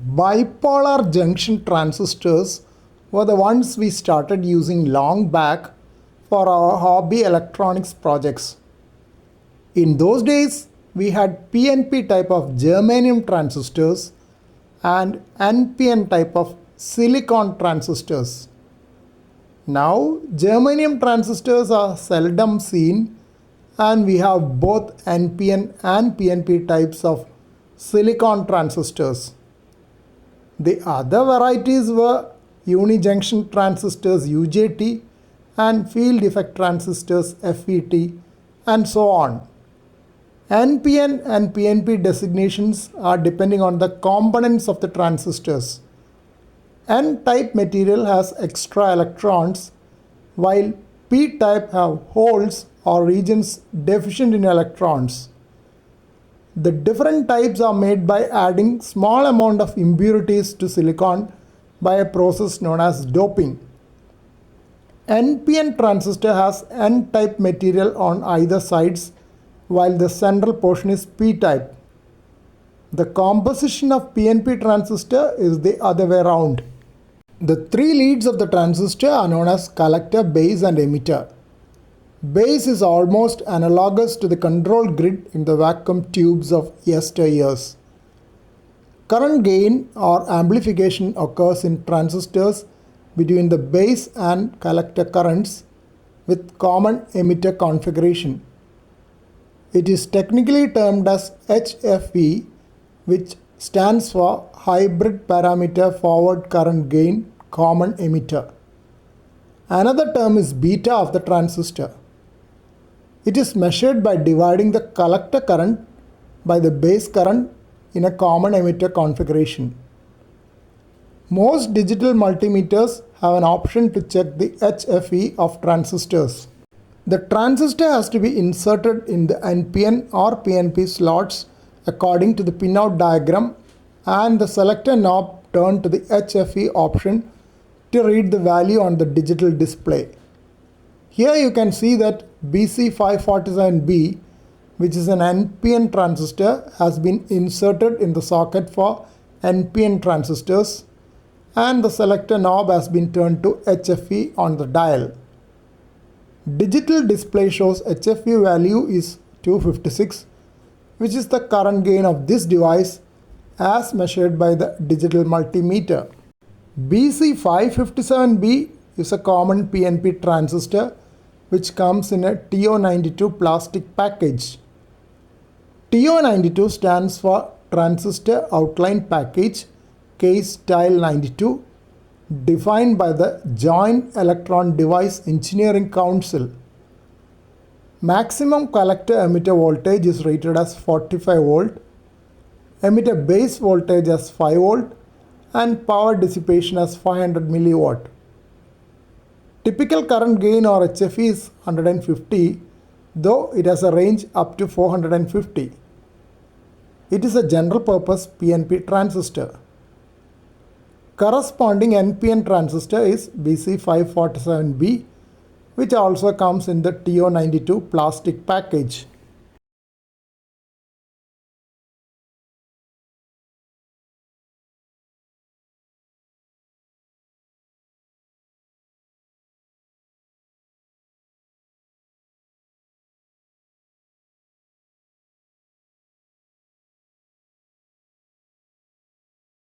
Bipolar junction transistors were the ones we started using long back for our hobby electronics projects. In those days, we had PNP type of germanium transistors and NPN type of silicon transistors. Now, germanium transistors are seldom seen and we have both NPN and PNP types of silicon transistors. The other varieties were unijunction transistors UJT and field effect transistors FET and so on. NPN and PNP designations are depending on the components of the transistors. N-type material has extra electrons while P-type have holes or regions deficient in electrons. The different types are made by adding small amount of impurities to silicon by a process known as doping. NPN transistor has N-type material on either sides while the central portion is P-type. The composition of PNP transistor is the other way around. The three leads of the transistor are known as collector, base and emitter. Base is almost analogous to the control grid in the vacuum tubes of yesteryears. Current gain or amplification occurs in transistors between the base and collector currents with common emitter configuration. It is technically termed as HFE, which stands for Hybrid Parameter Forward Current Gain Common Emitter. Another term is beta of the transistor. It is measured by dividing the collector current by the base current in a common emitter configuration. Most digital multimeters have an option to check the HFE of transistors. The transistor has to be inserted in the NPN or PNP slots according to the pinout diagram and the selector knob turned to the HFE option to read the value on the digital display. Here you can see that BC547B, which is an NPN transistor, has been inserted in the socket for NPN transistors and the selector knob has been turned to HFE on the dial. Digital display shows HFE value is 256, which is the current gain of this device as measured by the digital multimeter. BC557B is a common PNP transistor which comes in a TO92 plastic package. TO92 stands for Transistor Outline Package Case Style 92, defined by the Joint Electron Device Engineering Council. Maximum collector emitter voltage is rated as 45 volt, emitter base voltage as 5 volt and power dissipation as 500 milliwatt. Typical current gain or HFE is 150, though it has a range up to 450. It is a general purpose PNP transistor. Corresponding NPN transistor is BC547B, which also comes in the TO92 plastic package.